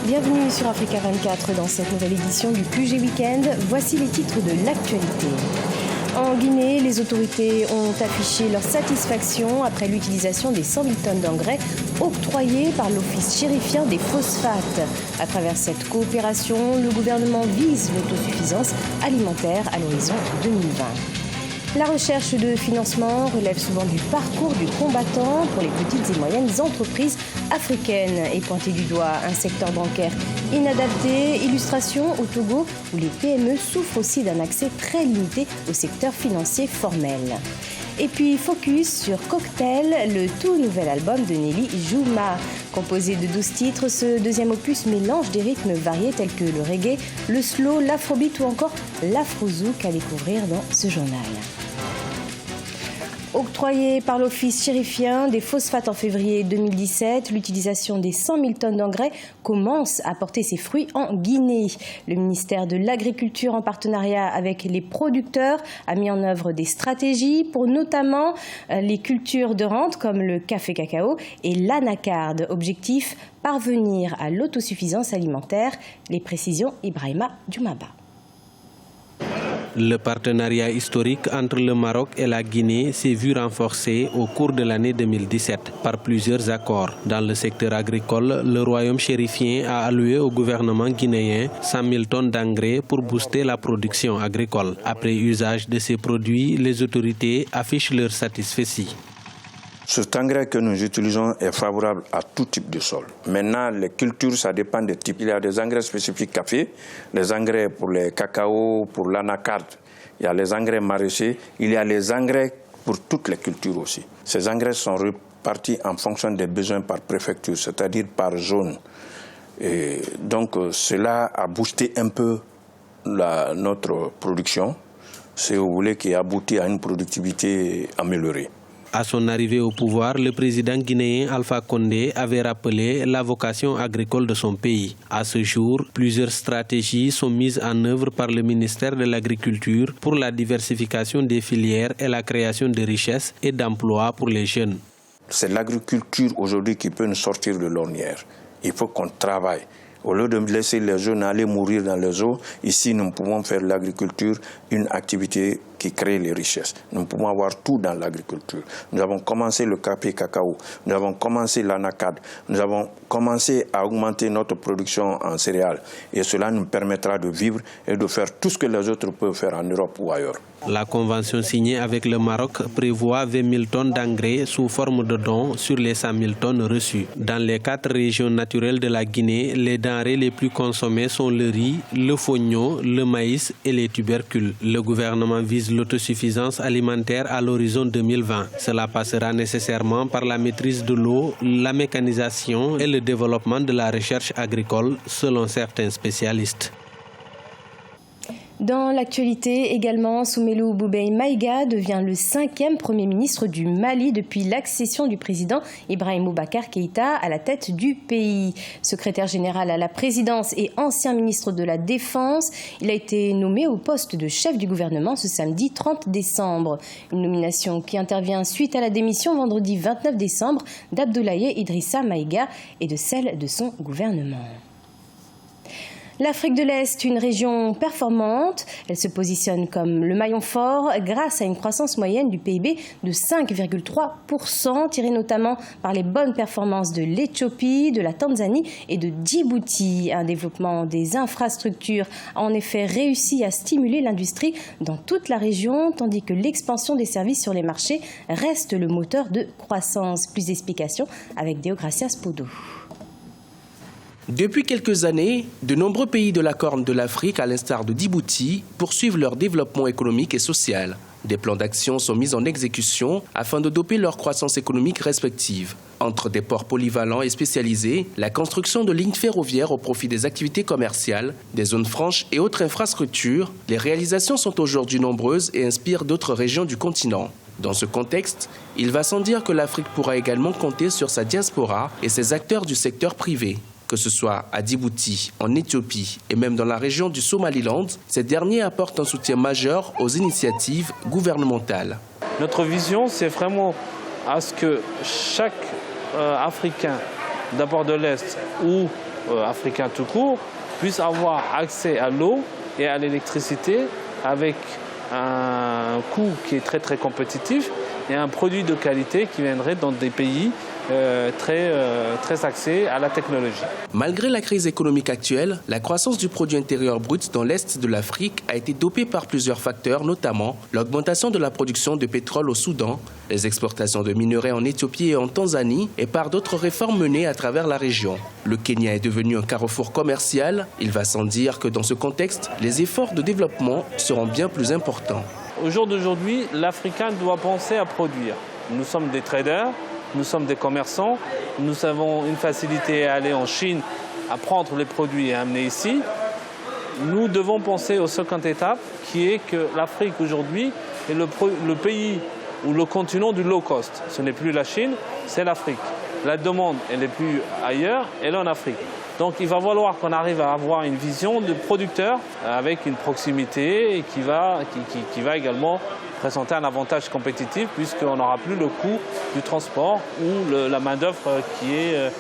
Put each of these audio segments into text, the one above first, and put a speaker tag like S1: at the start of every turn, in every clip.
S1: Bienvenue sur Africa 24 dans cette nouvelle édition du QG Weekend. Voici les titres de l'actualité. En Guinée, les autorités ont affiché leur satisfaction après l'utilisation des 100 000 tonnes d'engrais octroyés par l'Office chérifien des phosphates. À travers cette coopération, le gouvernement vise l'autosuffisance alimentaire à l'horizon 2020. La recherche de financement relève souvent du parcours du combattant pour les petites et moyennes entreprises africaines et pointé du doigt un secteur bancaire inadapté. Illustration au Togo où les PME souffrent aussi d'un accès très limité au secteur financier formel. Et puis focus sur Cocktail, le tout nouvel album de Nelly Jouma. Composé de 12 titres, ce deuxième opus mélange des rythmes variés tels que le reggae, le slow, l'afrobeat ou encore l'afrozouk à découvrir dans ce journal. Octroyé par l'Office chérifien des phosphates en février 2017, l'utilisation des 100 000 tonnes d'engrais commence à porter ses fruits en Guinée. Le ministère de l'Agriculture, en partenariat avec les producteurs, a mis en œuvre des stratégies pour notamment les cultures de rente comme le café-cacao et l'anacarde. Objectif, parvenir à l'autosuffisance alimentaire. Les précisions, Ibrahima Djoumaba.
S2: Le partenariat historique entre le Maroc et la Guinée s'est vu renforcé au cours de l'année 2017 par plusieurs accords. Dans le secteur agricole, le royaume chérifien a alloué au gouvernement guinéen 100 000 tonnes d'engrais pour booster la production agricole. Après usage de ces produits, les autorités affichent leur satisfaction.
S3: Cet engrais que nous utilisons est favorable à tout type de sol. Maintenant, les cultures, ça dépend des types. Il y a des engrais spécifiques café, les engrais pour les cacao, pour l'anacarde. Il y a les engrais maraîchers, il y a les engrais pour toutes les cultures aussi. Ces engrais sont répartis en fonction des besoins par préfecture, c'est-à-dire par zone. Et donc, cela a boosté un peu notre production, si vous voulez, qui aboutit à une productivité améliorée.
S2: À son arrivée au pouvoir, le président guinéen Alpha Condé avait rappelé la vocation agricole de son pays. À ce jour, plusieurs stratégies sont mises en œuvre par le ministère de l'Agriculture pour la diversification des filières et la création de richesses et d'emplois pour les jeunes.
S3: C'est l'agriculture aujourd'hui qui peut nous sortir de l'ornière. Il faut qu'on travaille. Au lieu de laisser les jeunes aller mourir dans les eaux, ici nous pouvons faire de l'agriculture une activité qui crée les richesses. Nous pouvons avoir tout dans l'agriculture. Nous avons commencé le café-cacao, nous avons commencé l'anacarde, nous avons commencé à augmenter notre production en céréales. Et cela nous permettra de vivre et de faire tout ce que les autres peuvent faire en Europe ou ailleurs.
S2: La convention signée avec le Maroc prévoit 20 000 tonnes d'engrais sous forme de dons sur les 100 000 tonnes reçues. Dans les 4 régions naturelles de la Guinée, les denrées les plus consommées sont le riz, le fonio, le maïs et les tubercules. Le gouvernement vise l'autosuffisance alimentaire à l'horizon 2020. Cela passera nécessairement par la maîtrise de l'eau, la mécanisation et le développement de la recherche agricole, selon certains spécialistes.
S1: Dans l'actualité également, Soumeilou Boubèye Maïga devient le 5e Premier ministre du Mali depuis l'accession du président Ibrahim Boubacar Keïta à la tête du pays. Secrétaire général à la présidence et ancien ministre de la Défense, il a été nommé au poste de chef du gouvernement ce samedi 30 décembre. Une nomination qui intervient suite à la démission vendredi 29 décembre d'Abdoulaye Idrissa Maïga et de celle de son gouvernement. L'Afrique de l'Est, une région performante, elle se positionne comme le maillon fort grâce à une croissance moyenne du PIB de 5,3%, tirée notamment par les bonnes performances de l'Éthiopie, de la Tanzanie et de Djibouti. Un développement des infrastructures a en effet réussi à stimuler l'industrie dans toute la région, tandis que l'expansion des services sur les marchés reste le moteur de croissance. Plus d'explications avec Deogracias Podo.
S4: Depuis quelques années, de nombreux pays de la Corne de l'Afrique, à l'instar de Djibouti, poursuivent leur développement économique et social. Des plans d'action sont mis en exécution afin de doper leur croissance économique respective. Entre des ports polyvalents et spécialisés, la construction de lignes ferroviaires au profit des activités commerciales, des zones franches et autres infrastructures, les réalisations sont aujourd'hui nombreuses et inspirent d'autres régions du continent. Dans ce contexte, il va sans dire que l'Afrique pourra également compter sur sa diaspora et ses acteurs du secteur privé. Que ce soit à Djibouti, en Éthiopie et même dans la région du Somaliland, ces derniers apportent un soutien majeur aux initiatives gouvernementales.
S5: Notre vision, c'est vraiment à ce que chaque Africain, d'abord de l'Est ou africains tout court, puissent avoir accès à l'eau et à l'électricité avec un coût qui est très très compétitif et un produit de qualité qui viendrait dans des pays très axés à la technologie.
S4: Malgré la crise économique actuelle, la croissance du produit intérieur brut dans l'Est de l'Afrique a été dopée par plusieurs facteurs, notamment l'augmentation de la production de pétrole au Soudan, les exportations de minerais en Éthiopie et en Tanzanie et par d'autres réformes menées à travers la région. Le Kenya est devenu un carrefour commercial. Il va sans dire que dans ce contexte, les efforts de développement seront bien plus importants.
S5: Au jour d'aujourd'hui, l'Africain doit penser à produire. Nous sommes des traders, nous sommes des commerçants, nous avons une facilité à aller en Chine, à prendre les produits et à amener ici. Nous devons penser aux seconde étape, qui est que l'Afrique aujourd'hui est le pays ou le continent du low cost. Ce n'est plus la Chine, c'est l'Afrique. La demande, elle n'est plus ailleurs, elle est en Afrique. Donc il va falloir qu'on arrive à avoir une vision de producteur avec une proximité et qui va également présenter un avantage compétitif puisqu'on n'aura plus le coût du transport ou la main-d'œuvre qui est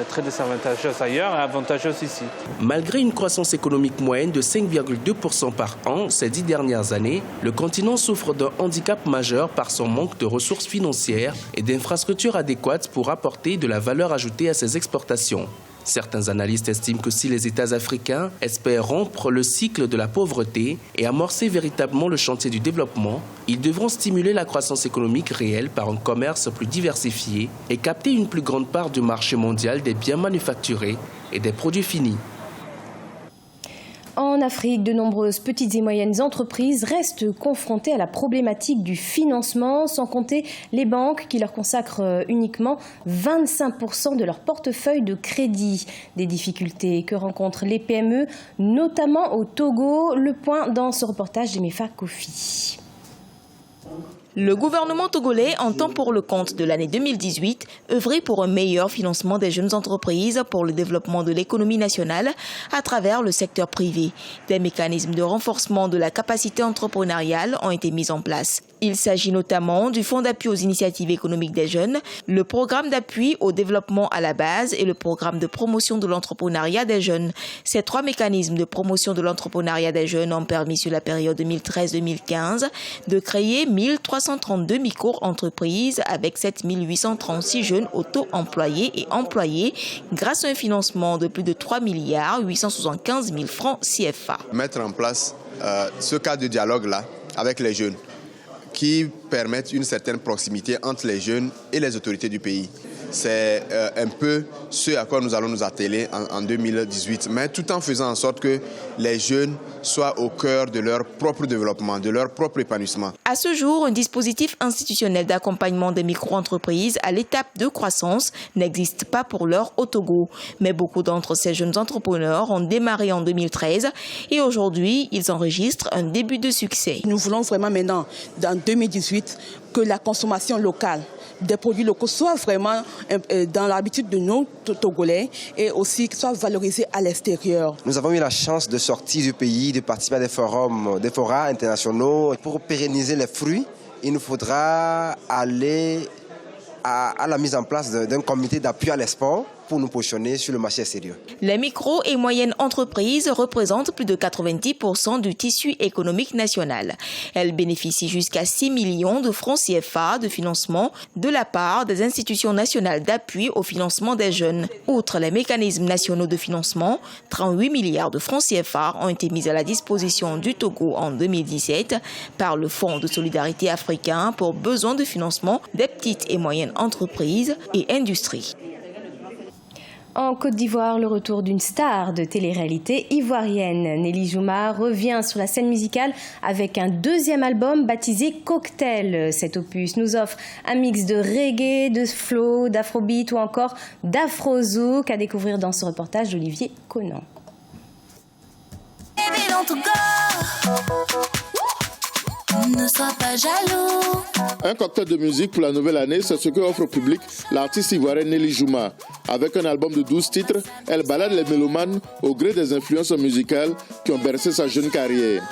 S5: très désavantageuse ailleurs et avantageuse ici.
S4: Malgré une croissance économique moyenne de 5,2% par an ces 10 dernières années, le continent souffre d'un handicap majeur par son manque de ressources financières et d'infrastructures adéquates pour apporter de la valeur ajoutée à ses exportations. Certains analystes estiment que si les États africains espèrent rompre le cycle de la pauvreté et amorcer véritablement le chantier du développement, ils devront stimuler la croissance économique réelle par un commerce plus diversifié et capter une plus grande part du marché mondial des biens manufacturés et des produits finis.
S1: En Afrique, de nombreuses petites et moyennes entreprises restent confrontées à la problématique du financement, sans compter les banques qui leur consacrent uniquement 25% de leur portefeuille de crédit. Des difficultés que rencontrent les PME, notamment au Togo. Le point dans ce reportage d'Emefa Kofi.
S6: Le gouvernement togolais entend pour le compte de l'année 2018 œuvrer pour un meilleur financement des jeunes entreprises pour le développement de l'économie nationale à travers le secteur privé. Des mécanismes de renforcement de la capacité entrepreneuriale ont été mis en place. Il s'agit notamment du Fonds d'appui aux initiatives économiques des jeunes, le programme d'appui au développement à la base et le programme de promotion de l'entrepreneuriat des jeunes. Ces trois mécanismes de promotion de l'entrepreneuriat des jeunes ont permis sur la période 2013-2015 de créer 1332 micro-entreprises avec 7836 jeunes auto-employés et employés grâce à un financement de plus de 3 875 000 francs CFA.
S7: Mettre en place ce cadre de dialogue-là avec les jeunes qui permettent une certaine proximité entre les jeunes et les autorités du pays. C'est un peu ce à quoi nous allons nous atteler en 2018, mais tout en faisant en sorte que les jeunes soient au cœur de leur propre développement, de leur propre épanouissement.
S6: À ce jour, un dispositif institutionnel d'accompagnement des micro-entreprises à l'étape de croissance n'existe pas pour l'heure au Togo. Mais beaucoup d'entre ces jeunes entrepreneurs ont démarré en 2013 et aujourd'hui, ils enregistrent un début de succès.
S8: Nous voulons vraiment maintenant, dans 2018, que la consommation locale des produits locaux soit vraiment dans l'habitude de nos Togolais et aussi soit valorisée à l'extérieur.
S9: Nous avons eu la chance de sortir du pays, de participer à des forats internationaux. Pour pérenniser les fruits, il nous faudra aller à la mise en place d'un comité d'appui à l'export pour nous positionner sur le marché extérieur.
S6: Les micro et moyennes entreprises représentent plus de 90% du tissu économique national. Elles bénéficient jusqu'à 6 millions de francs CFA de financement de la part des institutions nationales d'appui au financement des jeunes. Outre les mécanismes nationaux de financement, 38 milliards de francs CFA ont été mis à la disposition du Togo en 2017 par le Fonds de solidarité africain pour besoins de financement des petites et moyennes entreprises et industries.
S1: En Côte d'Ivoire, le retour d'une star de télé-réalité ivoirienne. Nelly Jouma revient sur la scène musicale avec un deuxième album baptisé Cocktail. Cet opus nous offre un mix de reggae, de flow, d'afrobeat ou encore d'afrozouk à découvrir dans ce reportage d'Olivier Conan.
S10: Ne sois pas jaloux.
S11: Un cocktail de musique pour la nouvelle année, c'est ce que offre au public l'artiste ivoirienne Nelly Jouma. Avec un album de 12 titres, elle balade les mélomanes au gré des influences musicales qui ont bercé sa jeune carrière.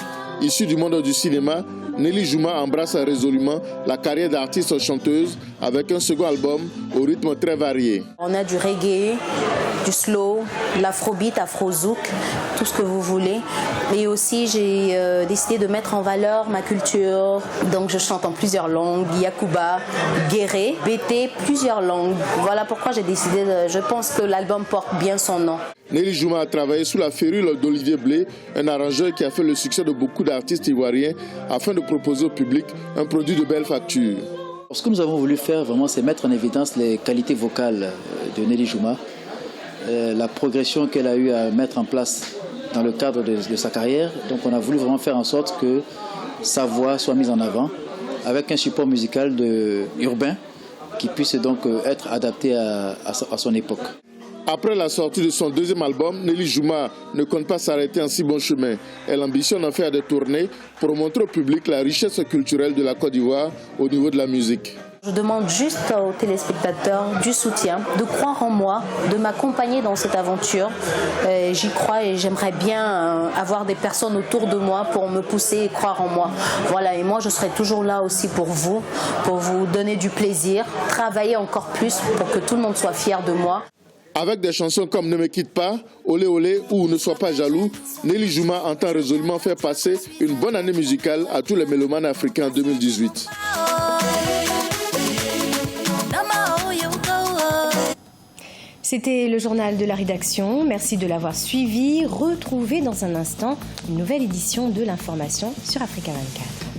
S11: Issue du monde du cinéma, Nelly Jouma embrasse résolument la carrière d'artiste chanteuse avec un second album au rythme très varié.
S12: On a du reggae, du slow, l'afrobeat, afrozouk, tout ce que vous voulez. Et aussi, j'ai décidé de mettre en valeur ma culture. Donc, je chante en plusieurs langues, Yakuba, Guéré, BT, plusieurs langues. Voilà pourquoi j'ai décidé, je pense que l'album porte bien son nom.
S11: Nelly Jouma a travaillé sous la férule d'Olivier Blé, un arrangeur qui a fait le succès de beaucoup d'artistes ivoiriens afin de proposer au public un produit de belle facture.
S13: Ce que nous avons voulu faire vraiment, c'est mettre en évidence les qualités vocales de Nelly Jouma, la progression qu'elle a eu à mettre en place dans le cadre de sa carrière. Donc on a voulu vraiment faire en sorte que sa voix soit mise en avant avec un support musical urbain qui puisse donc être adapté à son époque.
S11: Après la sortie de son deuxième album, Nelly Jouma ne compte pas s'arrêter en si bon chemin. Elle ambitionne en faire des tournées pour montrer au public la richesse culturelle de la Côte d'Ivoire au niveau de la musique.
S12: Je demande juste aux téléspectateurs du soutien, de croire en moi, de m'accompagner dans cette aventure. J'y crois et j'aimerais bien avoir des personnes autour de moi pour me pousser et croire en moi. Voilà, et moi je serai toujours là aussi pour vous donner du plaisir, travailler encore plus pour que tout le monde soit fier de moi.
S11: Avec des chansons comme Ne me quitte pas, Olé Olé ou Ne sois pas jaloux, Nelly Jouma entend résolument faire passer une bonne année musicale à tous les mélomanes africains en 2018.
S1: C'était le journal de la rédaction. Merci de l'avoir suivi. Retrouvez dans un instant une nouvelle édition de l'information sur Africa 24.